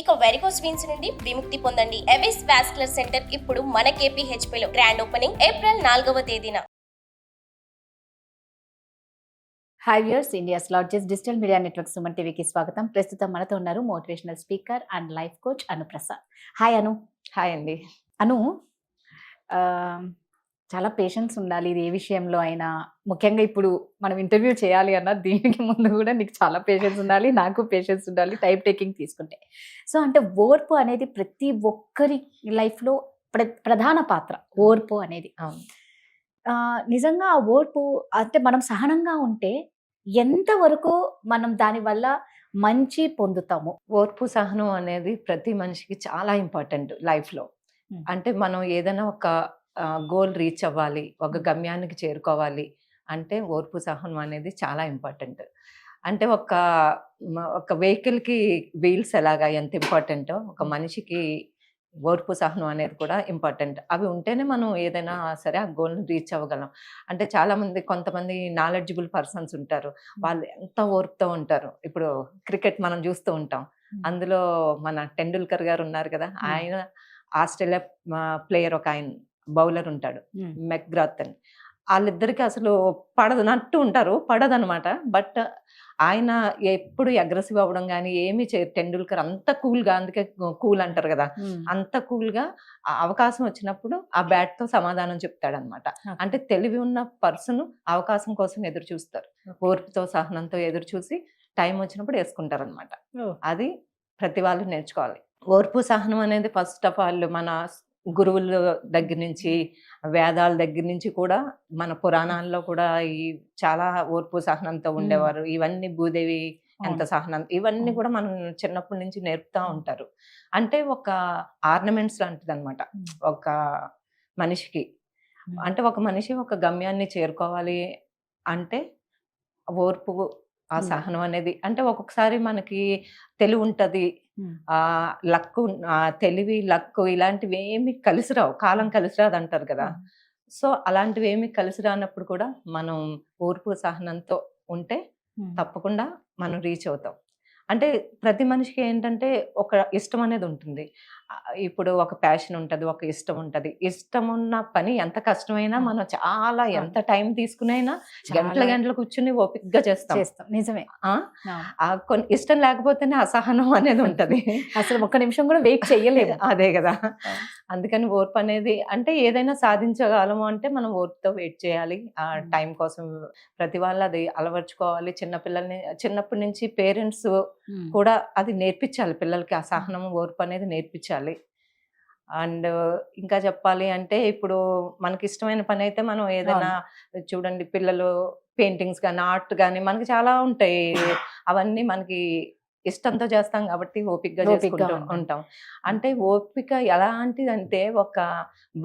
ఇక varicose veins నుండి విముక్తి పొందండి. ఎవిస్ వాస్కులర్ సెంటర్ ఇప్పుడు మన KPHP లో గ్రాండ్ ఓపెనింగ్ ఏప్రిల్ 4వ తేదీన. Hi viewers, India's largest digital media network Suman టీవీకి స్వాగతం. ప్రస్తుతం మనతో ఉన్నారు motivational speaker and life coach Anu Prasad. Hi Anu. Hi అండి. అను, చాలా పేషెన్స్ ఉండాలి ఇది ఏ విషయంలో అయినా. ముఖ్యంగా ఇప్పుడు మనం ఇంటర్వ్యూ చేయాలి అన్న దీనికి ముందు కూడా నీకు చాలా పేషెన్స్ ఉండాలి, నాకు పేషెన్స్ ఉండాలి టైప్ టేకింగ్ తీసుకుంటే. సో అంటే ఓర్పు అనేది ప్రతి ఒక్కరి లైఫ్లో ప్రధాన పాత్ర ఓర్పు అనేది. నిజంగా ఆ ఓర్పు అంటే మనం సహనంగా ఉంటే ఎంతవరకు మనం దానివల్ల మంచి పొందుతాము? ఓర్పు సహనం అనేది ప్రతి మనిషికి చాలా ఇంపార్టెంట్ లైఫ్లో. అంటే మనం ఏదైనా ఒక గోల్ రీచ్ అవ్వాలి, ఒక గమ్యానికి చేరుకోవాలి అంటే ఓర్పు సహనం అనేది చాలా ఇంపార్టెంట్. అంటే ఒక వెహికల్కి వీల్స్ ఎలాగా ఎంత ఇంపార్టెంటో ఒక మనిషికి ఓర్పు సహనం అనేది కూడా ఇంపార్టెంట్. అవి ఉంటేనే మనం ఏదైనా సరే ఆ గోల్ని రీచ్ అవ్వగలం. అంటే కొంతమంది నాలెడ్జబుల్ పర్సన్స్ ఉంటారు, వాళ్ళు ఎంత ఓర్పుతో ఉంటారు. ఇప్పుడు క్రికెట్ మనం చూస్తూ ఉంటాం, అందులో మన టెండూల్కర్ గారు ఉన్నారు కదా, ఆయన ఆస్ట్రేలియా ప్లేయర్ ఒక ఆయన బౌలర్ ఉంటాడు మెక్గ్రాత్ అని. వాళ్ళిద్దరికి అసలు పడదనట్టు ఉంటారు, పడదనమాట. బట్ ఆయన ఎప్పుడు అగ్రెసివ్ అవ్వడం కానీ ఏమీ టెండూల్కర్ అంత కూల్గా, అందుకే కూల్ అంటారు కదా, అంత కూల్గా అవకాశం వచ్చినప్పుడు ఆ బ్యాట్తో సమాధానం చెప్తాడనమాట. అంటే తెలివి ఉన్న పర్సన్ అవకాశం కోసం ఎదురు చూస్తారు, ఓర్పుతో సహనంతో ఎదురు చూసి టైం వచ్చినప్పుడు వేసుకుంటారు అనమాట. అది ప్రతి వాళ్ళు నేర్చుకోవాలి. ఓర్పు సహనం అనేది ఫస్ట్ ఆఫ్ ఆల్ మన గురువుల దగ్గర నుంచి, వేదాల దగ్గర నుంచి కూడా, మన పురాణాల్లో కూడా ఈ చాలా ఓర్పు సహనంతో ఉండేవారు. ఇవన్నీ భూదేవి ఎంత సహనం, ఇవన్నీ కూడా మనం చిన్నప్పటి నుంచి నేర్పుతా ఉంటారు. అంటే ఒక ఆర్నమెంట్స్ లాంటిది అనమాట ఒక మనిషికి. అంటే ఒక మనిషి ఒక గమ్యాన్ని చేరుకోవాలి అంటే ఓర్పు, ఆ సహనం అనేది. అంటే ఒక్కొక్కసారి మనకి తెలివి ఉంటుంది, తెలివి లక్కు ఇలాంటివి ఏమి కలిసి రావు, కాలం కలిసి రాదు అంటారు కదా. సో అలాంటివి ఏమి కలిసి రానప్పుడు కూడా మనం ఓర్పు సహనంతో ఉంటే తప్పకుండా మనం రీచ్ అవుతాం. అంటే ప్రతి మనిషికి ఏంటంటే ఒక ఇష్టం అనేది ఉంటుంది. ఇప్పుడు ఒక ప్యాషన్ ఉంటుంది, ఒక ఇష్టం ఉంటుంది. ఇష్టం ఉన్న పని ఎంత కష్టమైనా మనం చాలా ఎంత టైం తీసుకునైనా గంటలు కూర్చుని ఓపికగా చేస్తాం. నిజమే. కొన్ని ఇష్టం లేకపోతేనే అసహనం అనేది ఉంటది, అసలు ఒక్క నిమిషం కూడా వెయిట్ చెయ్యలేదు. అదే కదా. అందుకని ఓర్పు అనేది, అంటే ఏదైనా సాధించగలము అంటే మనం ఓర్పుతో వెయిట్ చేయాలి, ఆ టైం కోసం. ప్రతి వాళ్ళు అది అలవర్చుకోవాలి. చిన్నప్పటి నుంచి పేరెంట్స్ కూడా అది నేర్పించాలి పిల్లలకి, ఆ సహనం ఓర్పు అనేది నేర్పించాలి. అండ్ ఇంకా చెప్పాలి అంటే ఇప్పుడు మనకి ఇష్టమైన పని అయితే మనం ఏదైనా చూడండి, పిల్లలు పెయింటింగ్స్ కానీ ఆర్ట్ కానీ మనకి చాలా ఉంటాయి, అవన్నీ మనకి ఇష్టంతో చేస్తాం కాబట్టి ఓపికగా చేసుకుంటూ ఉంటాం. అంటే ఓపిక ఎలాంటిదంటే ఒక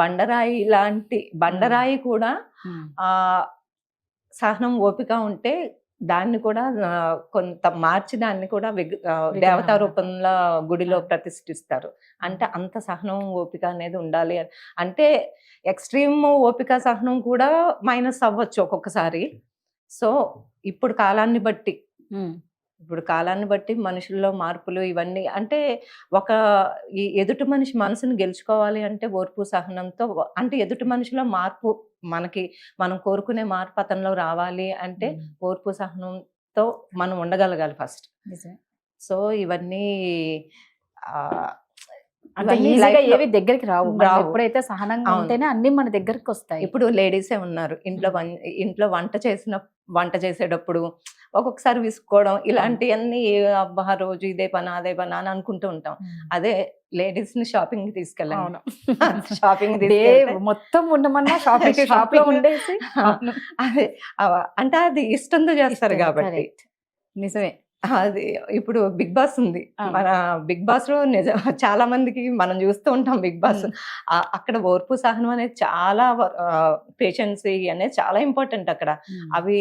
బండరాయి కూడా సహనం ఓపిక ఉంటే దాన్ని కూడా కొంత మార్చి దాన్ని కూడా దేవతా రూపంలో గుడిలో ప్రతిష్ఠిస్తారు. అంటే అంత సహనం ఓపిక అనేది ఉండాలి. అంటే ఎక్స్ట్రీమ్ ఓపిక సహనం కూడా మైనస్ అవ్వచ్చు ఒక్కొక్కసారి. సో ఇప్పుడు కాలాన్ని బట్టి మనుషుల్లో మార్పులు ఇవన్నీ, అంటే ఈ ఎదుటి మనిషి మనసును గెలుచుకోవాలి అంటే ఓర్పు సహనంతో, అంటే ఎదుటి మనిషిలో మార్పు, మనం కోరుకునే మార్పు అతనిలో రావాలి అంటే ఓర్పు సహనంతో మనం ఉండగలగాలి ఫస్ట్. సో ఇవన్నీ ఏవి దగ్గరికి రావు. ఎప్పుడైతే సహనంగా ఉంటేనే అన్ని మన దగ్గరికి వస్తాయి. ఇప్పుడు లేడీసే ఉన్నారు, ఇంట్లో వంట చేసేటప్పుడు ఒక్కొక్కసారి విసుకోవడం, ఇలాంటివన్నీ అబ్బా రోజు ఇదే పని అదే పని అని అనుకుంటూ ఉంటాం. అదే లేడీస్ ని షాపింగ్ తీసుకెళ్ళాను, షాపింగ్ మొత్తం ఉండమన్నా షాప్ లో ఉండేసి అదే అంటే అది ఇష్టంతో చేస్తారు కాబట్టి. నిజమే. అది ఇప్పుడు బిగ్ బాస్ ఉంది, మన బిగ్ బాస్ లో చాలా మందికి మనం చూస్తూ ఉంటాం బిగ్ బాస్. అక్కడ ఓర్పు సహనం అనేది చాలా, పేషెన్స్ అనేది చాలా ఇంపార్టెంట్ అక్కడ. అవి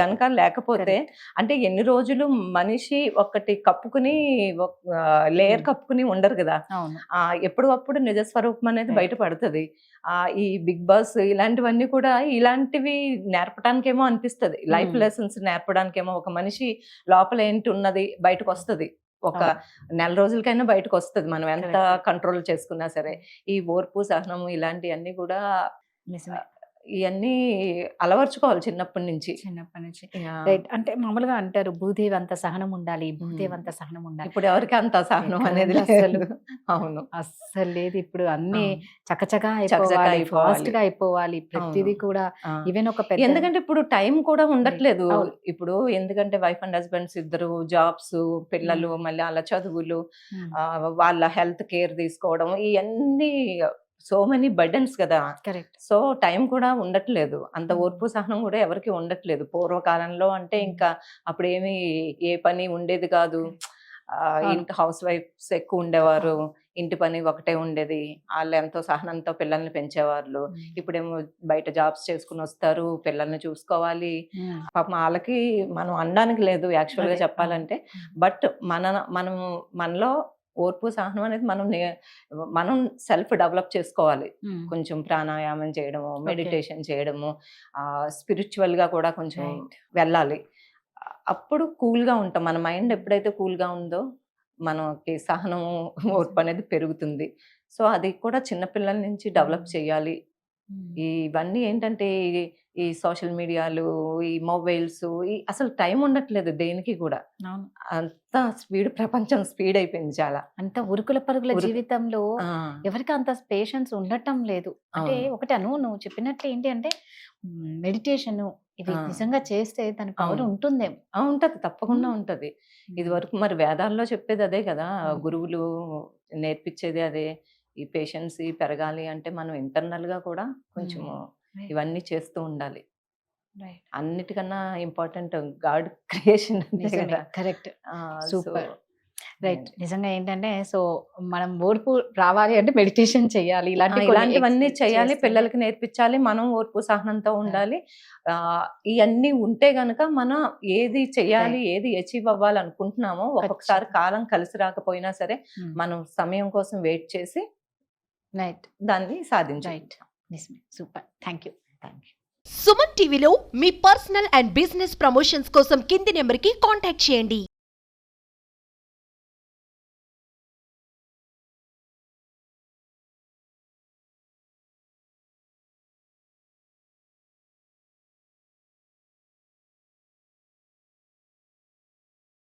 గనక లేకపోతే, అంటే ఎన్ని రోజులు మనిషి ఒకటి కప్పుకుని లేయర్ కప్పుకుని ఉండరు కదా, ఎప్పుడప్పుడు నిజస్వరూపం అనేది బయటపడుతుంది. ఈ బిగ్ బాస్ ఇలాంటివన్నీ కూడా ఇలాంటివి నేర్పడానికేమో అనిపిస్తుంది, లైఫ్ లెసన్స్ నేర్పడానికేమో. ఒక మనిషి లోపల ఏంటి ఉన్నది బయటకు వస్తుంది ఒక నెల రోజులకైనా బయటకు వస్తుంది మనం ఎంత కంట్రోల్ చేసుకున్నా సరే. ఈ ఓర్పు సహనము ఇలాంటివన్నీ కూడా నిజమే. ఇవన్నీ అలవర్చుకోవాలి చిన్నప్పటి నుంచి. చిన్నప్పటి నుంచి Yeah. రైట్. అంటే మామూలుగా అంటారు భూదేవి అంత సహనం ఉండాలి, భూదేవి అంత సహనం ఉండాలి. ఇప్పుడు ఎవరికి అంత సహనం ఎక్కడ అనేది ఉంది అసలు? లేదు. అవును. అస్సలు లేదు. ఇప్పుడు అన్ని అవును. చకచకా చకచకా అయిపోవాలి, అయిపోవాలి. ఫాస్ట్ గా అయిపోవాలి ప్రతిదీ కూడా. ఆ. ఈవెన్ ఒక పెద్ద ఎందుకంటే ఇప్పుడు టైం కూడా ఉండట్లేదు. అవును. ఇప్పుడు ఎందుకంటే వైఫ్ అండ్ హస్బెండ్స్ ఇద్దరు జాబ్స్, పిల్లలు, మళ్ళీ అలా చదువులు, ఉమ్, వాళ్ళ హెల్త్ కేర్ తీసుకోవడం, ఇవన్నీ సో మెనీ బర్డెన్స్ కదా. కరెక్ట్. సో టైం కూడా ఉండట్లేదు. అంత Mm. ఓర్పు సహనం కూడా ఎవరికి ఉండట్లేదు. పూర్వకాలంలో అంటే ఇంకా అప్పుడేమి ఏ పని ఉండేది కాదు. ఇంటి హౌస్ వైఫ్స్ ఎక్కువ ఉండేవారు. ఇంటి పని ఒకటే ఉండేది. వాళ్ళు ఎంతో సహనంతో పిల్లల్ని పెంచేవాళ్ళు. ఇప్పుడేమో బయట జాబ్స్ చేసుకుని వస్తారు, పిల్లల్ని చూసుకోవాలి. పాపం వాళ్ళకి మనం అనడానికి లేదు యాక్చువల్ గా అదే. చెప్పాలంటే. బట్ మనలో ఓర్పు సహనం అనేది మనం సెల్ఫ్ డెవలప్ చేసుకోవాలి. కొంచెం ప్రాణాయామం చేయడము, మెడిటేషన్ చేయడము, స్పిరిచువల్ గా కూడా కొంచెం వెళ్ళాలి. అప్పుడు కూల్ గా ఉంటాం. మన మైండ్ ఎప్పుడైతే కూల్ గా ఉందో మనకి సహనము, ఓర్పు అనేది పెరుగుతుంది. సో అది కూడా చిన్నపిల్లల నుంచి డెవలప్ చేయాలి. ఇవన్నీ ఏంటంటే ఈ సోషల్ మీడియాలు, ఈ మొబైల్స్, అసలు టైం ఉండట్లేదు దేనికి కూడా. అవును. అంత ప్రపంచం స్పీడ్ అయిపోయింది చాలా. అంత ఉరుకుల పరుగుల ఉరుకు- జీవితంలో ఆ, ఎవరికి అంత పేషెన్స్ ఉండటం లేదు. అంటే అవును. ఒకటి నువ్వు చెప్పినట్లు ఏంటి అంటే మెడిటేషన్ ఇది ఆ. నిజంగా చేస్తే దాని పవర్ అవును. ఉంటుందేమో. ఉంటది, తప్పకుండా మ్మ్. ఉంటది. ఇది వరకు మరి వేదాల్లో చెప్పేది అదే కదా, గురువులు నేర్పించేది అదే. ఈ పేషెన్స్ పెరగాలి అంటే మనం ఇంటర్నల్ గా కూడా కొంచెము ఇవన్నీ చేస్తూ ఉండాలి. రైట్. అన్నిటికన్నా ఇంపార్టెంట్ గాడ్ క్రియేషన్ కదా. కరెక్ట్. ఆ, సూపర్. so, right. నిజంగా ఏంటంటే సో మనం ఓర్పు రావాలి అంటే మెడిటేషన్ చేయాలి, ఇలాంటివన్నీ చేయాలి, చేస్తేనే- పిల్లలకి నేర్పించాలి, మనం ఓర్పు సహనంతో ఉండాలి. ఇవన్నీ ఉంటే గనక మనం ఏది చేయాలి, ఏది అచీవ్ అవ్వాలి అనుకుంటున్నామో ఒక్కొక్కసారి కాలం కలిసి రాకపోయినా సరే Hmm. మనం సమయం కోసం వెయిట్ చేసి రైట్. దాన్ని సాధించాలి. రైట్. నిజమే. Super. Thank you. Thank you. Suman టీవీలో మీ పర్సనల్ అండ్ బిజినెస్ ప్రమోషన్స్ కోసం కింది నెంబర్కి కాంటాక్ట్ చేయండి.